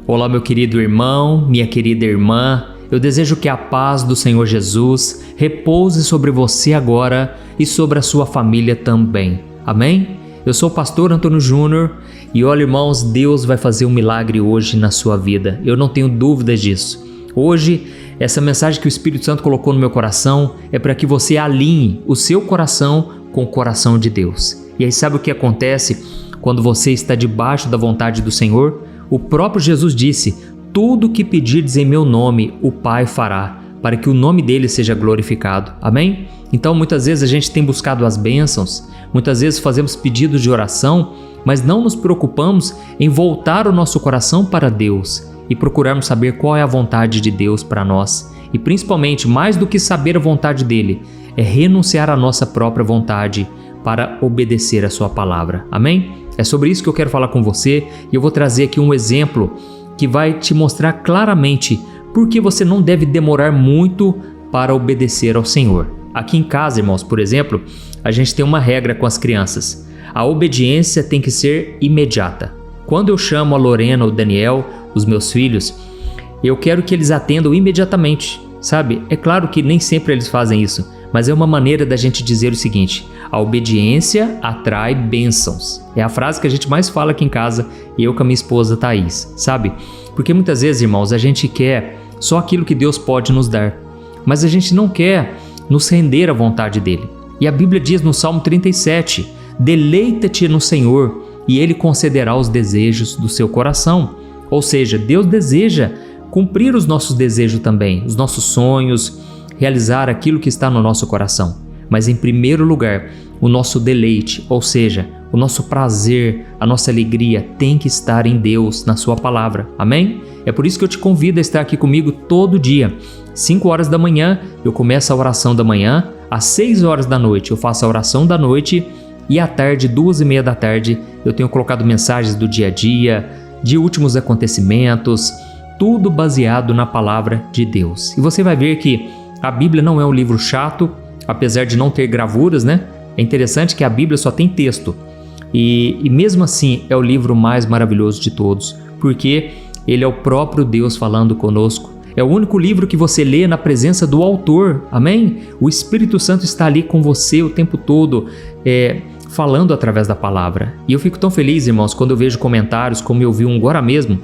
Olá, meu querido irmão, minha querida irmã. Eu desejo que a paz do Senhor Jesus repouse sobre você agora e sobre a sua família também. Amém? Eu sou o pastor Antônio Júnior e olha, irmãos, Deus vai fazer um milagre hoje na sua vida. Eu não tenho dúvidas disso. Hoje, essa mensagem que o Espírito Santo colocou no meu coração é para que você alinhe o seu coração com o coração de Deus. E aí sabe o que acontece quando você está debaixo da vontade do Senhor? O próprio Jesus disse: tudo que pedirdes em meu nome, o Pai fará, para que o nome dele seja glorificado. Amém? Então, muitas vezes a gente tem buscado as bênçãos, muitas vezes fazemos pedidos de oração, mas não nos preocupamos em voltar o nosso coração para Deus e procurarmos saber qual é a vontade de Deus para nós. E principalmente, mais do que saber a vontade dele, é renunciar à nossa própria vontade para obedecer a sua palavra. Amém? É sobre isso que eu quero falar com você e eu vou trazer aqui um exemplo que vai te mostrar claramente por que você não deve demorar muito para obedecer ao Senhor. Aqui em casa, irmãos, por exemplo, a gente tem uma regra com as crianças. A obediência tem que ser imediata. Quando eu chamo a Lorena ou o Daniel, os meus filhos, eu quero que eles atendam imediatamente, sabe? É claro que nem sempre eles fazem isso, mas é uma maneira da gente dizer o seguinte: a obediência atrai bênçãos. É a frase que a gente mais fala aqui em casa, e eu com a minha esposa Thaís, sabe? Porque muitas vezes, irmãos, a gente quer só aquilo que Deus pode nos dar, mas a gente não quer nos render à vontade dele. E a Bíblia diz no Salmo 37, deleita-te no Senhor e ele concederá os desejos do seu coração. Ou seja, Deus deseja cumprir os nossos desejos também, os nossos sonhos, realizar aquilo que está no nosso coração. Mas em primeiro lugar, o nosso deleite, ou seja, o nosso prazer, a nossa alegria tem que estar em Deus, na sua palavra. Amém? É por isso que eu te convido a estar aqui comigo todo dia. 5 horas da manhã eu começo a oração da manhã, às 6 horas da noite eu faço a oração da noite e à tarde, 2:30 da tarde, eu tenho colocado mensagens do dia a dia, de últimos acontecimentos, tudo baseado na palavra de Deus. E você vai ver que a Bíblia não é um livro chato, apesar de não ter gravuras, né? É interessante que a Bíblia só tem texto. E mesmo assim é o livro mais maravilhoso de todos, porque ele é o próprio Deus falando conosco. É o único livro que você lê na presença do autor, amém? O Espírito Santo está ali com você o tempo todo, falando através da palavra. E eu fico tão feliz, irmãos, quando eu vejo comentários, como eu vi um agora mesmo,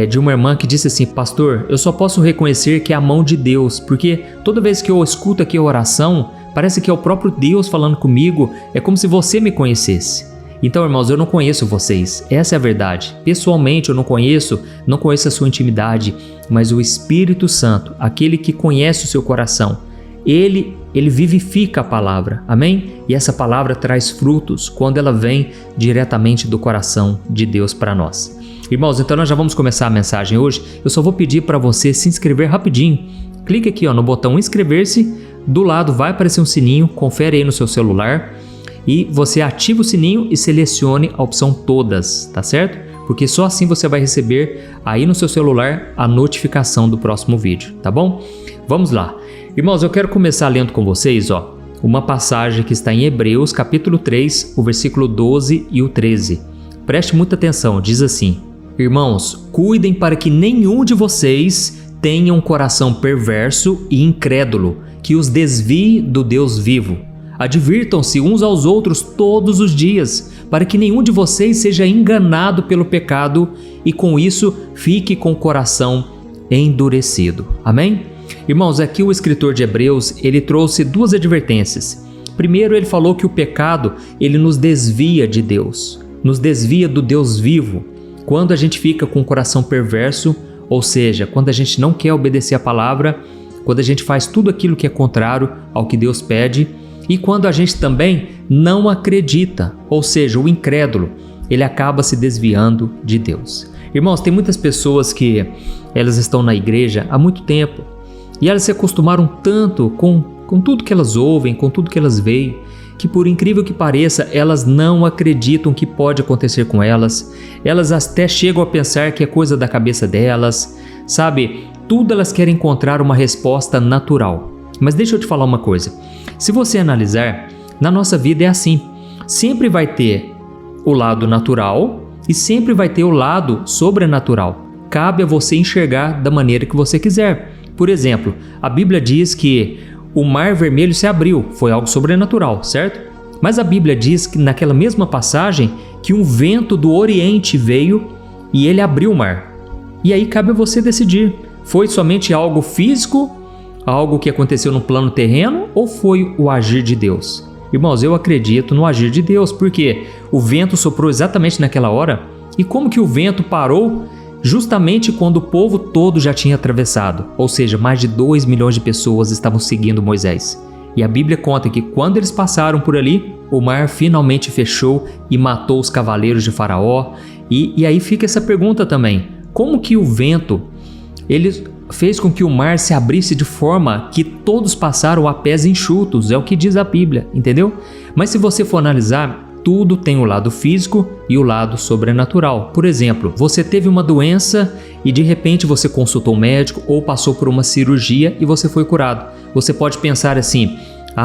de uma irmã que disse assim: pastor, eu só posso reconhecer que é a mão de Deus, porque toda vez que eu escuto aqui a oração, parece que é o próprio Deus falando comigo, é como se você me conhecesse. Então, irmãos, eu não conheço vocês, essa é a verdade. Pessoalmente eu não conheço a sua intimidade, mas o Espírito Santo, aquele que conhece o seu coração, ele vivifica a palavra, amém? E essa palavra traz frutos quando ela vem diretamente do coração de Deus para nós. Irmãos, então nós já vamos começar a mensagem hoje. Eu só vou pedir para você se inscrever rapidinho. Clique aqui no botão inscrever-se, do lado vai aparecer um sininho, confere aí no seu celular e você ativa o sininho e selecione a opção todas, tá certo? Porque só assim você vai receber aí no seu celular a notificação do próximo vídeo, tá bom? Vamos lá. Irmãos, eu quero começar lendo com vocês, uma passagem que está em Hebreus, capítulo 3, o versículo 12 e o 13. Preste muita atenção, diz assim: irmãos, cuidem para que nenhum de vocês tenha um coração perverso e incrédulo, que os desvie do Deus vivo. Advirtam-se uns aos outros todos os dias, para que nenhum de vocês seja enganado pelo pecado e com isso fique com o coração endurecido. Amém? Irmãos, aqui o escritor de Hebreus, ele trouxe 2 advertências. Primeiro, ele falou que o pecado, ele nos desvia de Deus, nos desvia do Deus vivo. Quando a gente fica com o coração perverso, ou seja, quando a gente não quer obedecer a palavra, quando a gente faz tudo aquilo que é contrário ao que Deus pede, e quando a gente também não acredita, ou seja, o incrédulo, ele acaba se desviando de Deus. Irmãos, tem muitas pessoas que elas estão na igreja há muito tempo e elas se acostumaram tanto com tudo que elas ouvem, com tudo que elas veem, que por incrível que pareça, elas não acreditam que pode acontecer com elas. Elas até chegam a pensar que é coisa da cabeça delas, sabe? Tudo elas querem encontrar uma resposta natural. Mas deixa eu te falar uma coisa. Se você analisar, na nossa vida é assim. Sempre vai ter o lado natural e sempre vai ter o lado sobrenatural. cabe a você enxergar da maneira que você quiser. Por exemplo, a Bíblia diz que o Mar Vermelho se abriu, foi algo sobrenatural, certo? Mas a Bíblia diz que naquela mesma passagem que um vento do Oriente veio e ele abriu o mar. E aí cabe a você decidir, foi somente algo físico, algo que aconteceu no plano terreno, ou foi o agir de Deus? Irmãos, eu acredito no agir de Deus, porque o vento soprou exatamente naquela hora. E como que o vento parou? Justamente quando o povo todo já tinha atravessado, ou seja, mais de 2 milhões de pessoas estavam seguindo Moisés. E a Bíblia conta que quando eles passaram por ali, o mar finalmente fechou e matou os cavaleiros de Faraó. E aí fica essa pergunta também, como que o vento ele fez com que o mar se abrisse de forma que todos passaram a pés enxutos, é o que diz a Bíblia, entendeu? Mas se você for analisar, tudo tem o lado físico e o lado sobrenatural. Por exemplo, você teve uma doença e de repente você consultou um médico ou passou por uma cirurgia e você foi curado. Você pode pensar assim,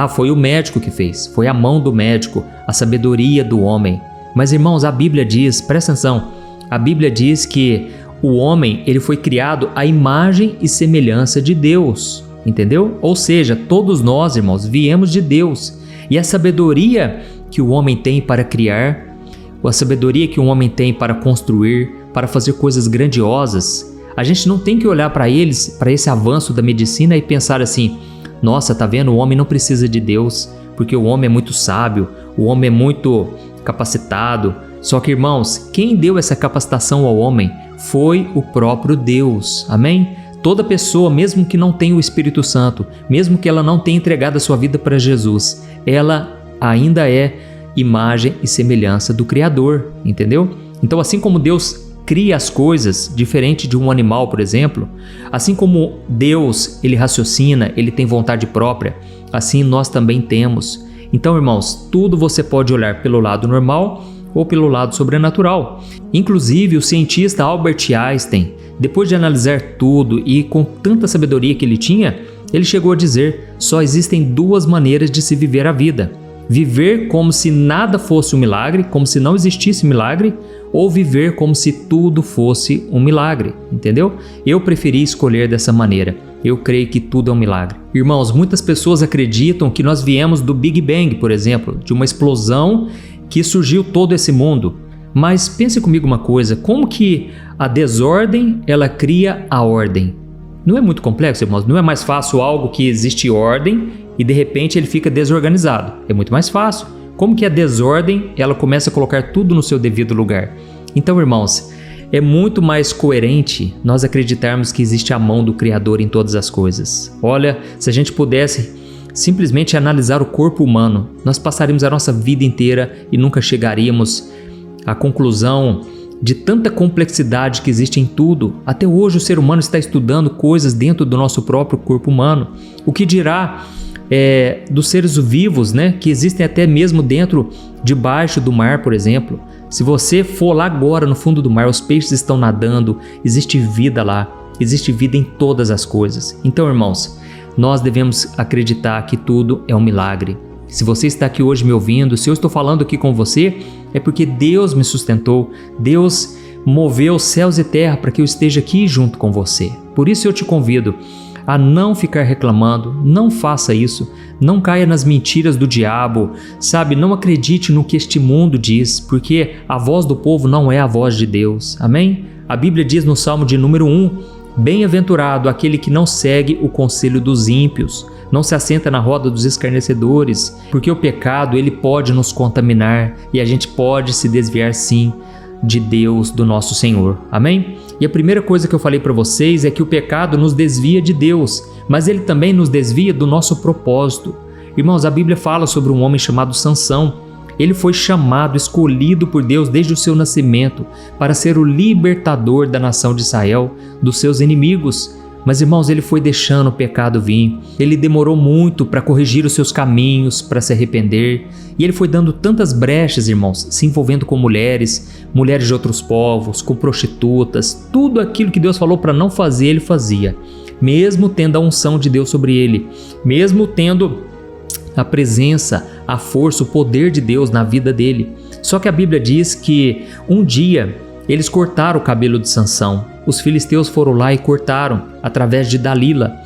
foi o médico que fez, foi a mão do médico, a sabedoria do homem. Mas irmãos, a Bíblia diz, presta atenção, a Bíblia diz que o homem ele foi criado à imagem e semelhança de Deus, entendeu? Ou seja, todos nós, irmãos, viemos de Deus. E a sabedoria que o homem tem para criar, a sabedoria que o homem tem para construir, para fazer coisas grandiosas, a gente não tem que olhar para eles, para esse avanço da medicina e pensar assim, nossa, tá vendo? O homem não precisa de Deus, porque o homem é muito sábio, o homem é muito capacitado. Só que, irmãos, quem deu essa capacitação ao homem foi o próprio Deus, amém? Toda pessoa, mesmo que não tenha o Espírito Santo, mesmo que ela não tenha entregado a sua vida para Jesus, ela ainda é imagem e semelhança do Criador, entendeu? Então, assim como Deus cria as coisas, diferente de um animal, por exemplo, assim como Deus, ele raciocina, ele tem vontade própria, assim nós também temos. Então, irmãos, tudo você pode olhar pelo lado normal ou pelo lado sobrenatural. Inclusive, o cientista Albert Einstein, depois de analisar tudo e com tanta sabedoria que ele tinha, ele chegou a dizer, só existem 2 maneiras de se viver a vida. Viver como se nada fosse um milagre, como se não existisse milagre, ou viver como se tudo fosse um milagre, entendeu? Eu preferi escolher dessa maneira. Eu creio que tudo é um milagre. Irmãos, muitas pessoas acreditam que nós viemos do Big Bang, por exemplo, de uma explosão que surgiu todo esse mundo. Mas pense comigo uma coisa, como que a desordem, ela cria a ordem? Não é muito complexo, irmãos? Não é mais fácil algo que existe ordem e de repente ele fica desorganizado? É muito mais fácil. Como que a desordem, ela começa a colocar tudo no seu devido lugar? Então, irmãos, é muito mais coerente nós acreditarmos que existe a mão do Criador em todas as coisas. Olha, se a gente pudesse simplesmente analisar o corpo humano, nós passaríamos a nossa vida inteira e nunca chegaríamos à conclusão de tanta complexidade que existe em tudo. Até hoje o ser humano está estudando coisas dentro do nosso próprio corpo humano. O que dirá dos seres vivos, né, que existem até mesmo debaixo do mar, por exemplo. Se você for lá agora no fundo do mar, os peixes estão nadando, existe vida lá, existe vida em todas as coisas. Então, irmãos, nós devemos acreditar que tudo é um milagre. Se você está aqui hoje me ouvindo, se eu estou falando aqui com você, é porque Deus me sustentou, Deus moveu céus e terra para que eu esteja aqui junto com você. Por isso eu te convido a não ficar reclamando, não faça isso, não caia nas mentiras do diabo, sabe? Não acredite no que este mundo diz, porque a voz do povo não é a voz de Deus, amém? A Bíblia diz no Salmo de número 1, bem-aventurado aquele que não segue o conselho dos ímpios, não se assenta na roda dos escarnecedores, porque o pecado ele pode nos contaminar e a gente pode se desviar sim de Deus, do nosso Senhor, amém? E a primeira coisa que eu falei para vocês é que o pecado nos desvia de Deus, mas ele também nos desvia do nosso propósito. Irmãos, a Bíblia fala sobre um homem chamado Sansão. Ele foi chamado, escolhido por Deus desde o seu nascimento para ser o libertador da nação de Israel, dos seus inimigos. Mas, irmãos, ele foi deixando o pecado vir, ele demorou muito para corrigir os seus caminhos, para se arrepender, e ele foi dando tantas brechas, irmãos, se envolvendo com mulheres de outros povos, com prostitutas, tudo aquilo que Deus falou para não fazer, ele fazia, mesmo tendo a unção de Deus sobre ele, mesmo tendo a presença, a força, o poder de Deus na vida dele. Só que a Bíblia diz que um dia eles cortaram o cabelo de Sansão. os filisteus foram lá e cortaram através de Dalila.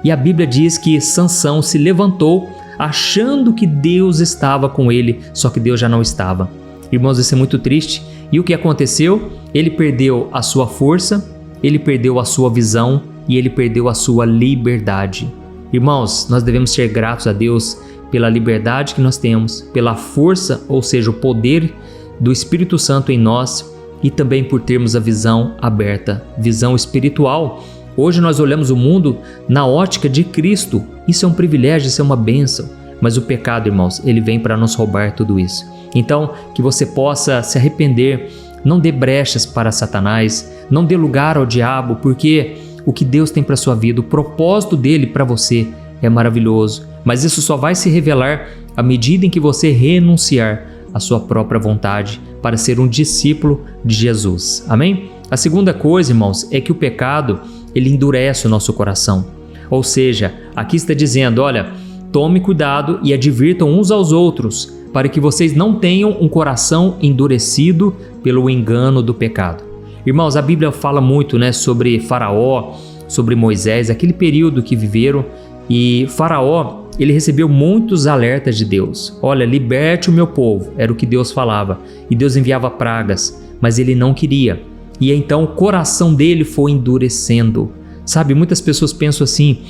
E a Bíblia diz que Sansão se levantou achando que Deus estava com ele, só que Deus já não estava. Irmãos, isso é muito triste. E o que aconteceu? Ele perdeu a sua força, ele perdeu a sua visão e ele perdeu a sua liberdade. Irmãos, nós devemos ser gratos a Deus pela liberdade que nós temos, pela força, ou seja, o poder do Espírito Santo em nós e também por termos a visão aberta, visão espiritual. Hoje nós olhamos o mundo na ótica de Cristo. Isso é um privilégio, isso é uma bênção. Mas o pecado, irmãos, ele vem para nos roubar tudo isso. Então, que você possa se arrepender, não dê brechas para Satanás, não dê lugar ao diabo, porque o que Deus tem para a sua vida, o propósito dele para você é maravilhoso. Mas isso só vai se revelar à medida em que você renunciar à sua própria vontade para ser um discípulo de Jesus. Amém? A segunda coisa, irmãos, é que o pecado, ele endurece o nosso coração. Ou seja, aqui está dizendo, olha, tome cuidado e advirtam uns aos outros, para que vocês não tenham um coração endurecido pelo engano do pecado. Irmãos, a Bíblia fala muito, sobre Faraó, sobre Moisés, aquele período que viveram, e Faraó, ele recebeu muitos alertas de Deus. Olha, liberte o meu povo, era o que Deus falava, e Deus enviava pragas, mas ele não queria. E então o coração dele foi endurecendo. Sabe, muitas pessoas pensam assim,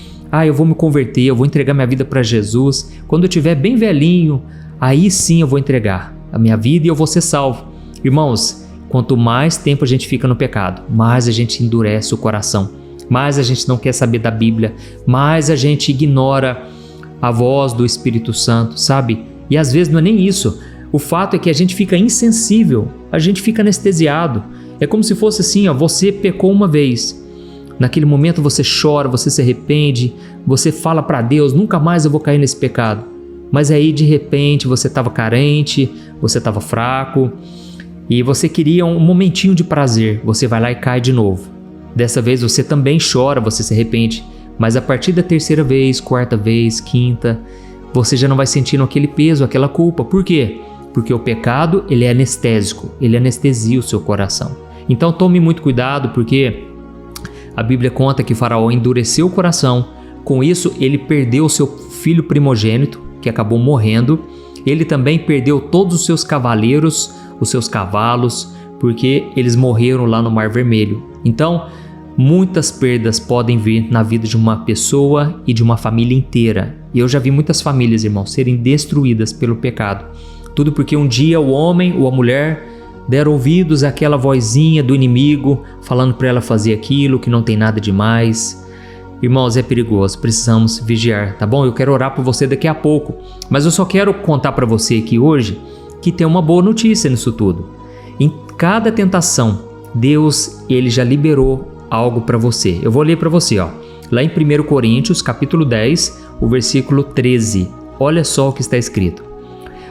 eu vou me converter, eu vou entregar minha vida para Jesus, quando eu estiver bem velhinho, aí sim eu vou entregar a minha vida e eu vou ser salvo. Irmãos, quanto mais tempo a gente fica no pecado, mais a gente endurece o coração, mais a gente não quer saber da Bíblia, mais a gente ignora a voz do Espírito Santo, sabe? E às vezes não é nem isso, o fato é que a gente fica insensível, a gente fica anestesiado. É como se fosse assim, você pecou uma vez, naquele momento você chora, você se arrepende, você fala para Deus, nunca mais eu vou cair nesse pecado. Mas aí de repente você estava carente, você estava fraco e você queria um momentinho de prazer, você vai lá e cai de novo. Dessa vez você também chora, você se arrepende, mas a partir da terceira vez, quarta vez, quinta, você já não vai sentindo aquele peso, aquela culpa. Por quê? Porque o pecado, ele é anestésico, ele anestesia o seu coração. Então tome muito cuidado, porque a Bíblia conta que Faraó endureceu o coração, com isso ele perdeu o seu filho primogênito, que acabou morrendo, ele também perdeu todos os seus cavaleiros, os seus cavalos, porque eles morreram lá no Mar Vermelho. Então, muitas perdas podem vir na vida de uma pessoa e de uma família inteira. E eu já vi muitas famílias, irmãos, serem destruídas pelo pecado. Tudo porque um dia o homem ou a mulher deram ouvidos àquela vozinha do inimigo falando para ela fazer aquilo que não tem nada demais. Irmãos, é perigoso, precisamos vigiar, tá bom? Eu quero orar por você daqui a pouco, mas eu só quero contar para você aqui hoje que tem uma boa notícia nisso tudo. Em cada tentação, Deus, ele já liberou algo para você. Eu vou ler para você, lá em 1 Coríntios, capítulo 10, o versículo 13. Olha só o que está escrito.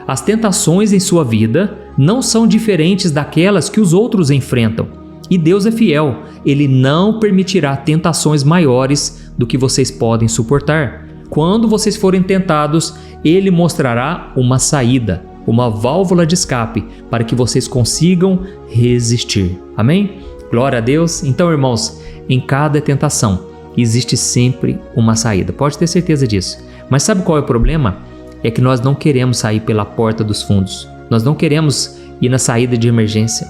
As tentações em sua vida não são diferentes daquelas que os outros enfrentam. E Deus é fiel, Ele não permitirá tentações maiores do que vocês podem suportar. Quando vocês forem tentados, Ele mostrará uma saída, uma válvula de escape, para que vocês consigam resistir. Amém? Glória a Deus. Então, irmãos, em cada tentação existe sempre uma saída. Pode ter certeza disso. Mas sabe qual é o problema? É que nós não queremos sair pela porta dos fundos. Nós não queremos ir na saída de emergência.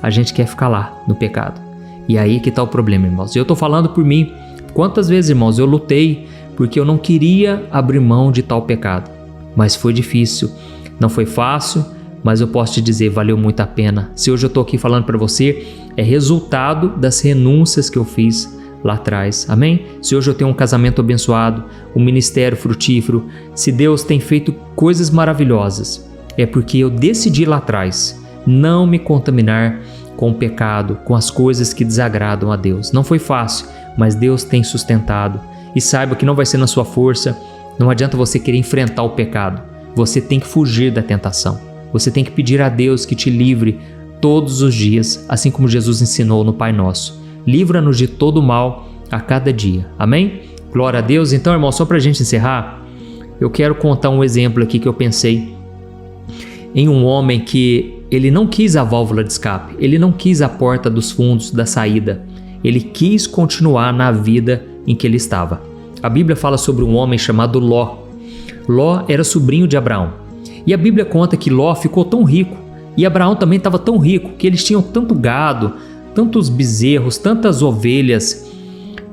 A gente quer ficar lá, no pecado. E aí que está o problema, irmãos. E eu estou falando por mim. Quantas vezes, irmãos, eu lutei porque eu não queria abrir mão de tal pecado. Mas foi difícil. Não foi fácil, mas eu posso te dizer, valeu muito a pena. Se hoje eu estou aqui falando para você, é resultado das renúncias que eu fiz lá atrás. Amém? Se hoje eu tenho um casamento abençoado, um ministério frutífero, se Deus tem feito coisas maravilhosas, é porque eu decidi lá atrás não me contaminar com o pecado, com as coisas que desagradam a Deus. Não foi fácil, mas Deus tem sustentado. E saiba que não vai ser na sua força, não adianta você querer enfrentar o pecado. Você tem que fugir da tentação. Você tem que pedir a Deus que te livre todos os dias, assim como Jesus ensinou no Pai Nosso. Livra-nos de todo mal a cada dia. Amém? Glória a Deus. Então, irmão, só para a gente encerrar, eu quero contar um exemplo aqui que eu pensei em um homem que ele não quis a válvula de escape, ele não quis a porta dos fundos da saída. Ele quis continuar na vida em que ele estava. A Bíblia fala sobre um homem chamado Ló. Ló era sobrinho de Abraão. E a Bíblia conta que Ló ficou tão rico, e Abraão também estava tão rico, que eles tinham tanto gado, tantos bezerros, tantas ovelhas,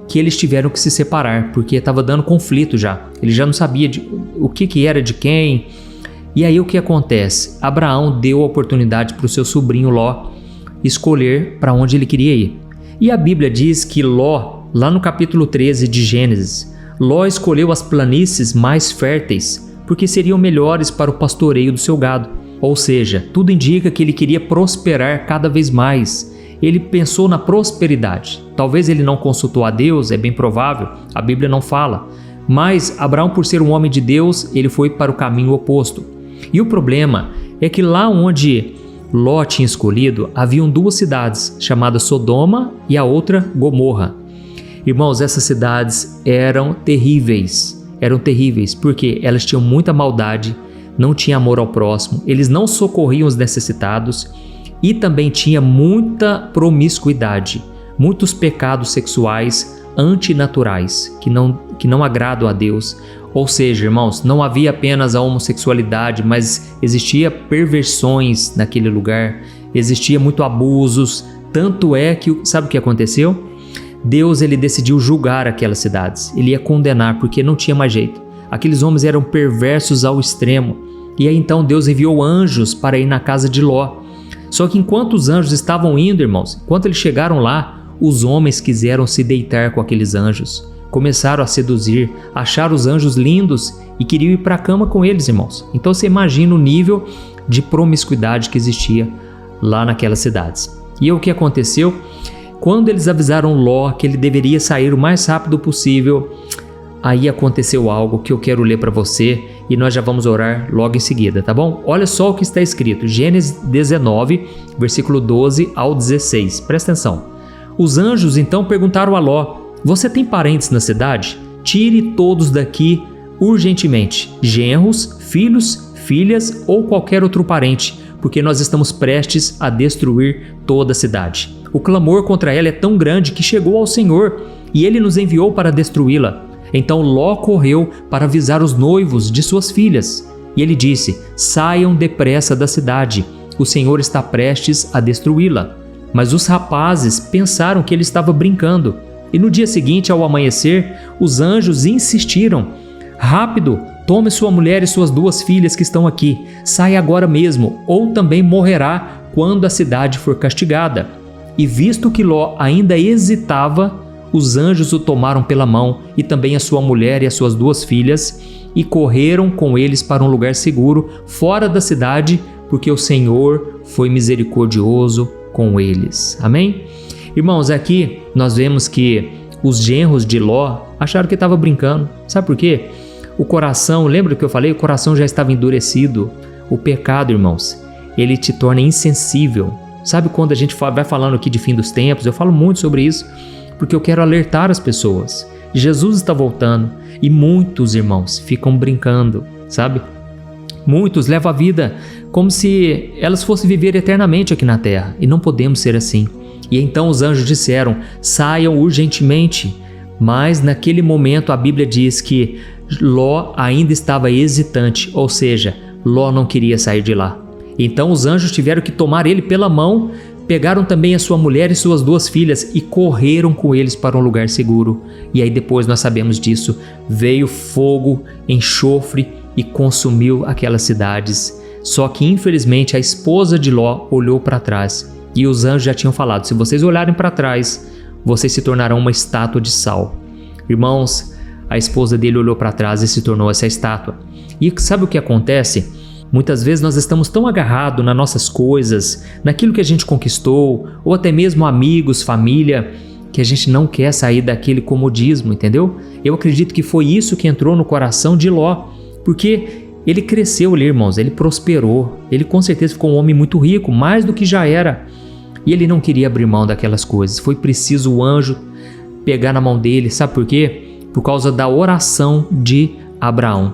que eles tiveram que se separar, porque estava dando conflito já. Ele já não sabia o que era de quem. E aí o que acontece? Abraão deu a oportunidade para o seu sobrinho Ló escolher para onde ele queria ir. E a Bíblia diz que Ló, lá no capítulo 13 de Gênesis, Ló escolheu as planícies mais férteis, porque seriam melhores para o pastoreio do seu gado. Ou seja, tudo indica que ele queria prosperar cada vez mais. Ele pensou na prosperidade. Talvez ele não consultou a Deus, é bem provável, a Bíblia não fala. Mas Abraão, por ser um homem de Deus, ele foi para o caminho oposto. E o problema é que lá onde Ló tinha escolhido, haviam duas cidades, chamadas Sodoma e a outra Gomorra. Irmãos, essas cidades eram terríveis, porque elas tinham muita maldade, não tinha amor ao próximo, eles não socorriam os necessitados e também tinha muita promiscuidade, muitos pecados sexuais antinaturais que não agradam a Deus. Ou seja, irmãos, não havia apenas a homossexualidade, mas existia perversões naquele lugar, existia muito abusos, tanto é que, sabe o que aconteceu? Deus ele decidiu julgar aquelas cidades, ele ia condenar porque não tinha mais jeito. Aqueles homens eram perversos ao extremo, e aí então Deus enviou anjos para ir na casa de Ló. Só que enquanto os anjos estavam indo, irmãos, enquanto eles chegaram lá, os homens quiseram se deitar com aqueles anjos. Começaram a seduzir, acharam os anjos lindos e queriam ir para a cama com eles, irmãos. Então você imagina o nível de promiscuidade que existia lá naquelas cidades. E o que aconteceu? Quando eles avisaram Ló que ele deveria sair o mais rápido possível, aí aconteceu algo que eu quero ler para você e nós já vamos orar logo em seguida, tá bom? Olha só o que está escrito, Gênesis 19, versículo 12 ao 16. Presta atenção. Os anjos então perguntaram a Ló: você tem parentes na cidade? Tire todos daqui urgentemente, genros, filhos, filhas ou qualquer outro parente, porque nós estamos prestes a destruir toda a cidade. O clamor contra ela é tão grande que chegou ao Senhor e ele nos enviou para destruí-la. Então Ló correu para avisar os noivos de suas filhas. E ele disse: saiam depressa da cidade, o Senhor está prestes a destruí-la. Mas os rapazes pensaram que ele estava brincando. E no dia seguinte, ao amanhecer, os anjos insistiram: rápido, tome sua mulher e suas 2 filhas que estão aqui. Saia agora mesmo, ou também morrerá quando a cidade for castigada. E visto que Ló ainda hesitava, os anjos o tomaram pela mão, e também a sua mulher e as suas 2 filhas, e correram com eles para um lugar seguro, fora da cidade, porque o Senhor foi misericordioso com eles. Amém? Irmãos, aqui nós vemos que os genros de Ló acharam que estava brincando. Sabe por quê? O coração, lembra que eu falei? O coração já estava endurecido. O pecado, irmãos, ele te torna insensível. Sabe quando a gente vai falando aqui de fim dos tempos? Eu falo muito sobre isso, porque eu quero alertar as pessoas. Jesus está voltando e muitos irmãos ficam brincando, sabe? Muitos levam a vida como se elas fossem viver eternamente aqui na terra, e não podemos ser assim. E então os anjos disseram: saiam urgentemente. Mas naquele momento a Bíblia diz que Ló ainda estava hesitante, ou seja, Ló não queria sair de lá. Então os anjos tiveram que tomar ele pela mão, pegaram também a sua mulher e suas 2 filhas e correram com eles para um lugar seguro. E aí depois nós sabemos disso, veio fogo, enxofre e consumiu aquelas cidades. Só que infelizmente a esposa de Ló olhou para trás e os anjos já tinham falado: se vocês olharem para trás, vocês se tornarão uma estátua de sal. Irmãos, a esposa dele olhou para trás e se tornou essa estátua. E sabe o que acontece? Muitas vezes nós estamos tão agarrados nas nossas coisas, naquilo que a gente conquistou, ou até mesmo amigos, família, que a gente não quer sair daquele comodismo, entendeu? Eu acredito que foi isso que entrou no coração de Ló, porque ele cresceu ali, irmãos, ele prosperou, ele com certeza ficou um homem muito rico, mais do que já era, e ele não queria abrir mão daquelas coisas. Foi preciso o anjo pegar na mão dele, sabe por quê? Por causa da oração de Abraão.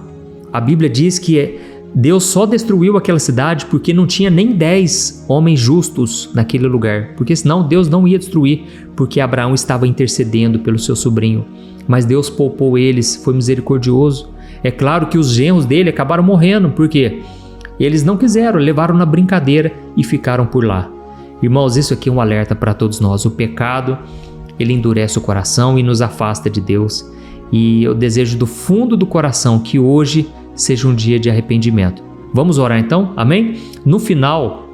A Bíblia diz que Deus só destruiu aquela cidade porque não tinha nem 10 homens justos naquele lugar, porque senão Deus não ia destruir, porque Abraão estava intercedendo pelo seu sobrinho. Mas Deus poupou eles, foi misericordioso. É claro que os genros dele acabaram morrendo, porque eles não quiseram, levaram na brincadeira e ficaram por lá. Irmãos, isso aqui é um alerta para todos nós. O pecado, ele endurece o coração e nos afasta de Deus. E eu desejo do fundo do coração que hoje seja um dia de arrependimento. Vamos orar então? Amém? No final,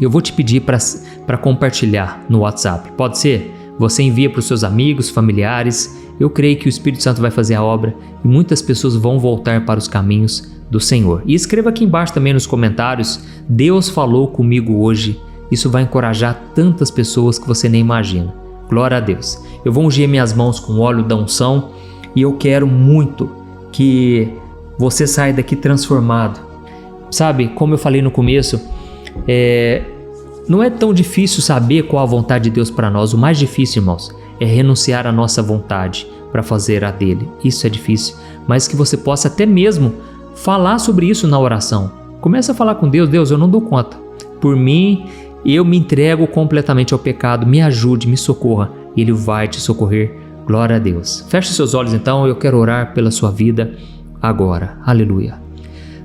eu vou te pedir para compartilhar no WhatsApp. Pode ser? Você envia para os seus amigos, familiares. Eu creio que o Espírito Santo vai fazer a obra e muitas pessoas vão voltar para os caminhos do Senhor. E escreva aqui embaixo também nos comentários: Deus falou comigo hoje. Isso vai encorajar tantas pessoas que você nem imagina. Glória a Deus. Eu vou ungir minhas mãos com óleo da unção e eu quero muito que você saia daqui transformado. Sabe, como eu falei no começo, não é tão difícil saber qual a vontade de Deus para nós. O mais difícil, irmãos, é renunciar à nossa vontade para fazer a dele. Isso é difícil, mas que você possa até mesmo falar sobre isso na oração. Comece a falar com Deus: Deus, eu não dou conta. Por mim, eu me entrego completamente ao pecado. Me ajude, me socorra. Ele vai te socorrer. Glória a Deus. Feche seus olhos então, eu quero orar pela sua vida agora. Aleluia.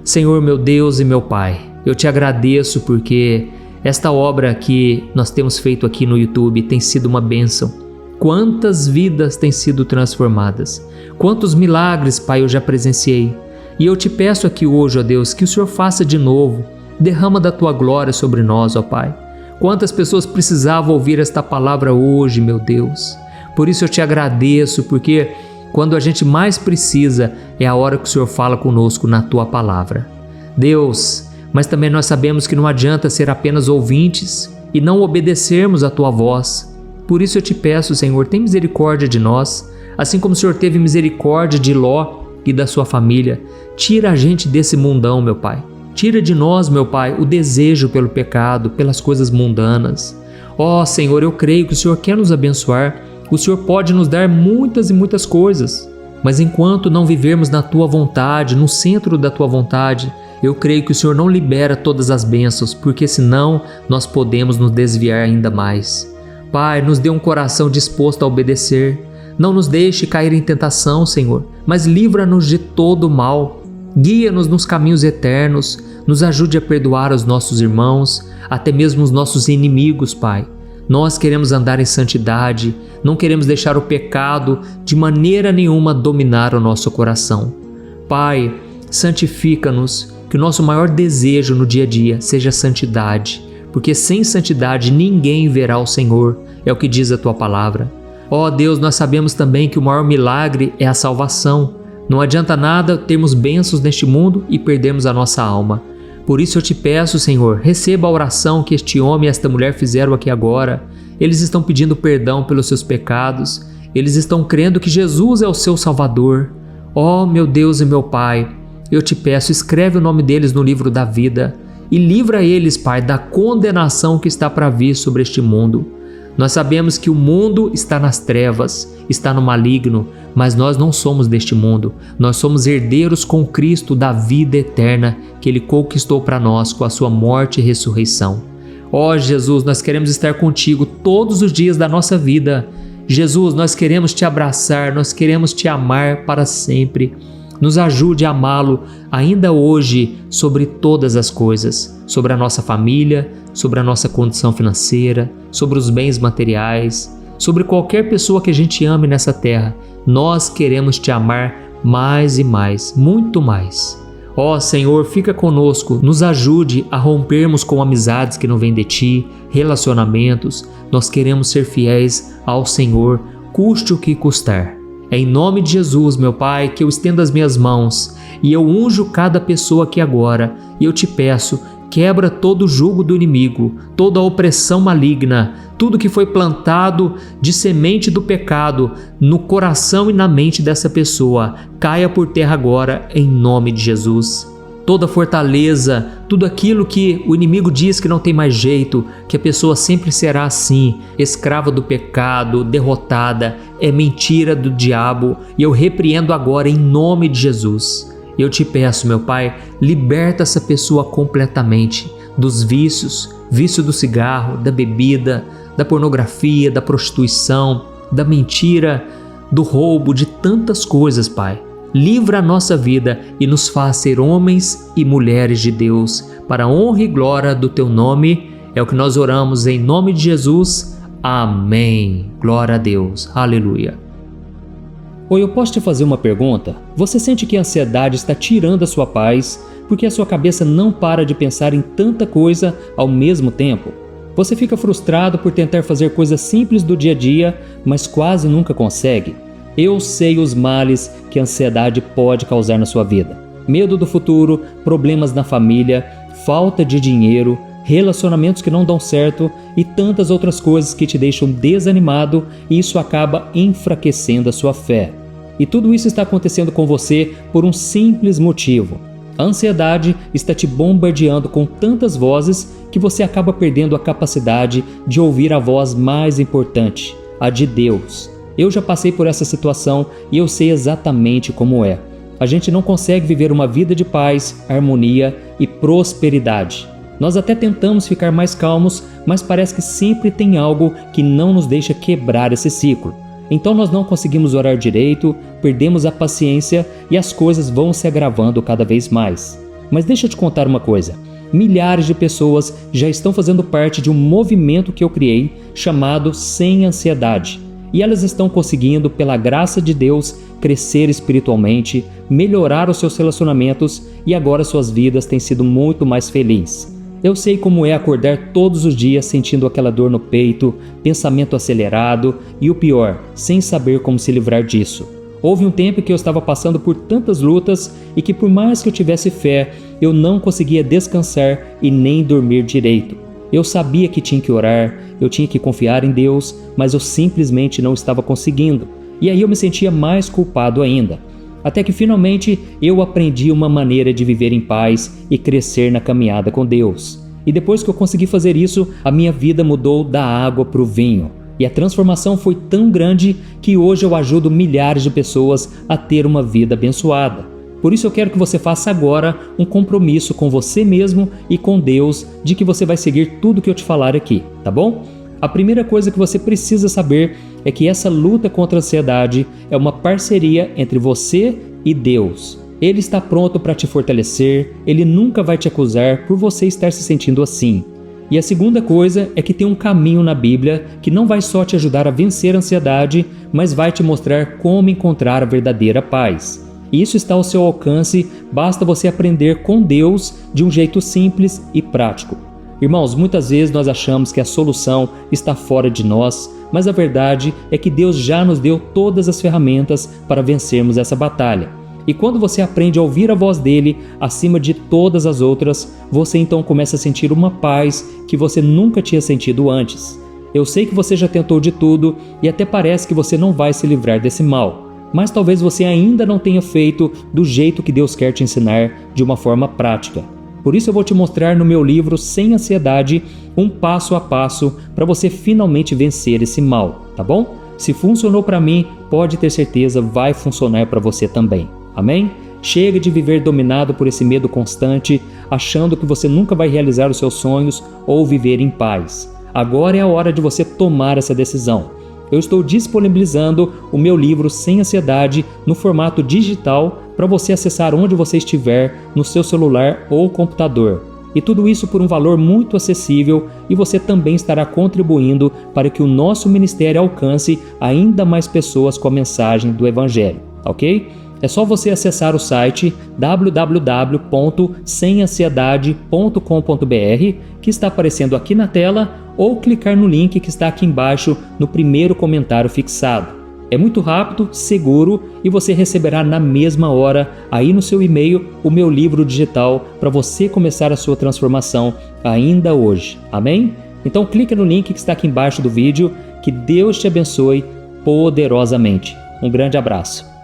Senhor, meu Deus e meu Pai, eu te agradeço porque esta obra que nós temos feito aqui no YouTube tem sido uma bênção. Quantas vidas têm sido transformadas? Quantos milagres, Pai, eu já presenciei. E eu te peço aqui hoje, ó Deus, que o Senhor faça de novo. Derrama da Tua glória sobre nós, ó Pai. Quantas pessoas precisavam ouvir esta palavra hoje, meu Deus. Por isso eu te agradeço, porque quando a gente mais precisa é a hora que o Senhor fala conosco na Tua palavra. Deus, mas também nós sabemos que não adianta ser apenas ouvintes e não obedecermos a Tua voz. Por isso eu te peço, Senhor, tem misericórdia de nós, assim como o Senhor teve misericórdia de Ló e da sua família. Tira a gente desse mundão, meu Pai. Tira de nós, meu Pai, o desejo pelo pecado, pelas coisas mundanas. Ó Senhor, eu creio que o Senhor quer nos abençoar. O Senhor pode nos dar muitas e muitas coisas, mas enquanto não vivermos na Tua vontade, no centro da Tua vontade, eu creio que o Senhor não libera todas as bênçãos, porque senão nós podemos nos desviar ainda mais. Pai, nos dê um coração disposto a obedecer. Não nos deixe cair em tentação, Senhor, mas livra-nos de todo o mal. Guia-nos nos caminhos eternos, nos ajude a perdoar os nossos irmãos, até mesmo os nossos inimigos, Pai. Nós queremos andar em santidade, não queremos deixar o pecado de maneira nenhuma dominar o nosso coração. Pai, santifica-nos, que o nosso maior desejo no dia a dia seja santidade, porque sem santidade ninguém verá o Senhor, é o que diz a Tua palavra. Ó Deus, nós sabemos também que o maior milagre é a salvação. Não adianta nada termos bênçãos neste mundo e perdermos a nossa alma. Por isso eu te peço, Senhor, receba a oração que este homem e esta mulher fizeram aqui agora. Eles estão pedindo perdão pelos seus pecados. Eles estão crendo que Jesus é o seu Salvador. Ó meu Deus e meu Pai, eu te peço, escreve o nome deles no livro da vida e livra eles, Pai, da condenação que está para vir sobre este mundo. Nós sabemos que o mundo está nas trevas, está no maligno, mas nós não somos deste mundo. Nós somos herdeiros com Cristo da vida eterna que Ele conquistou para nós com a sua morte e ressurreição. Ó Jesus, nós queremos estar contigo todos os dias da nossa vida. Jesus, nós queremos te abraçar, nós queremos te amar para sempre. Nos ajude a amá-lo ainda hoje sobre todas as coisas, sobre a nossa família, sobre a nossa condição financeira, sobre os bens materiais, sobre qualquer pessoa que a gente ame nessa terra. Nós queremos te amar mais e mais, muito mais. Ó Senhor, fica conosco, nos ajude a rompermos com amizades que não vêm de Ti, relacionamentos. Nós queremos ser fiéis ao Senhor, custe o que custar. É em nome de Jesus, meu Pai, que eu estendo as minhas mãos e eu unjo cada pessoa aqui agora e eu te peço, quebra todo o jugo do inimigo, toda a opressão maligna, tudo que foi plantado de semente do pecado no coração e na mente dessa pessoa, caia por terra agora em nome de Jesus. Toda fortaleza, tudo aquilo que o inimigo diz que não tem mais jeito, que a pessoa sempre será assim, escrava do pecado, derrotada, é mentira do diabo e eu repreendo agora em nome de Jesus. Eu te peço, meu Pai, liberta essa pessoa completamente dos vícios, vício do cigarro, da bebida, da pornografia, da prostituição, da mentira, do roubo, de tantas coisas, Pai. Livra a nossa vida e nos faz ser homens e mulheres de Deus, para a honra e glória do Teu nome. É o que nós oramos em nome de Jesus. Amém. Glória a Deus. Aleluia. Oi, eu posso te fazer uma pergunta? Você sente que a ansiedade está tirando a sua paz porque a sua cabeça não para de pensar em tanta coisa ao mesmo tempo? Você fica frustrado por tentar fazer coisas simples do dia a dia, mas quase nunca consegue? Eu sei os males que a ansiedade pode causar na sua vida. Medo do futuro, problemas na família, falta de dinheiro, relacionamentos que não dão certo e tantas outras coisas que te deixam desanimado, e isso acaba enfraquecendo a sua fé. E tudo isso está acontecendo com você por um simples motivo. A ansiedade está te bombardeando com tantas vozes que você acaba perdendo a capacidade de ouvir a voz mais importante, a de Deus. Eu já passei por essa situação e eu sei exatamente como é. A gente não consegue viver uma vida de paz, harmonia e prosperidade. Nós até tentamos ficar mais calmos, mas parece que sempre tem algo que não nos deixa quebrar esse ciclo. Então nós não conseguimos orar direito, perdemos a paciência e as coisas vão se agravando cada vez mais. Mas deixa eu te contar uma coisa. Milhares de pessoas já estão fazendo parte de um movimento que eu criei chamado Sem Ansiedade. E elas estão conseguindo, pela graça de Deus, crescer espiritualmente, melhorar os seus relacionamentos e agora suas vidas têm sido muito mais felizes. Eu sei como é acordar todos os dias sentindo aquela dor no peito, pensamento acelerado e o pior, sem saber como se livrar disso. Houve um tempo que eu estava passando por tantas lutas e que por mais que eu tivesse fé, eu não conseguia descansar e nem dormir direito. Eu sabia que tinha que orar, eu tinha que confiar em Deus, mas eu simplesmente não estava conseguindo. E aí eu me sentia mais culpado ainda. Até que finalmente eu aprendi uma maneira de viver em paz e crescer na caminhada com Deus. E depois que eu consegui fazer isso, a minha vida mudou da água para o vinho. E a transformação foi tão grande que hoje eu ajudo milhares de pessoas a ter uma vida abençoada. Por isso eu quero que você faça agora um compromisso com você mesmo e com Deus de que você vai seguir tudo que eu te falar aqui, tá bom? A primeira coisa que você precisa saber é que essa luta contra a ansiedade é uma parceria entre você e Deus. Ele está pronto para te fortalecer, ele nunca vai te acusar por você estar se sentindo assim. E a segunda coisa é que tem um caminho na Bíblia que não vai só te ajudar a vencer a ansiedade, mas vai te mostrar como encontrar a verdadeira paz. E isso está ao seu alcance, basta você aprender com Deus de um jeito simples e prático. Irmãos, muitas vezes nós achamos que a solução está fora de nós, mas a verdade é que Deus já nos deu todas as ferramentas para vencermos essa batalha. E quando você aprende a ouvir a voz dele acima de todas as outras, você então começa a sentir uma paz que você nunca tinha sentido antes. Eu sei que você já tentou de tudo e até parece que você não vai se livrar desse mal, mas talvez você ainda não tenha feito do jeito que Deus quer te ensinar, de uma forma prática. Por isso eu vou te mostrar no meu livro Sem Ansiedade um passo a passo para você finalmente vencer esse mal, tá bom? Se funcionou para mim, pode ter certeza vai funcionar para você também. Amém? Chega de viver dominado por esse medo constante, achando que você nunca vai realizar os seus sonhos ou viver em paz. Agora é a hora de você tomar essa decisão. Eu estou disponibilizando o meu livro Sem Ansiedade no formato digital para você acessar onde você estiver, no seu celular ou computador. E tudo isso por um valor muito acessível, e você também estará contribuindo para que o nosso ministério alcance ainda mais pessoas com a mensagem do Evangelho, ok? É só você acessar o site www.semansiedade.com.br, que está aparecendo aqui na tela, ou clicar no link que está aqui embaixo no primeiro comentário fixado. É muito rápido, seguro e você receberá na mesma hora, aí no seu e-mail, o meu livro digital para você começar a sua transformação ainda hoje. Amém? Então clica no link que está aqui embaixo do vídeo. Que Deus te abençoe poderosamente. Um grande abraço.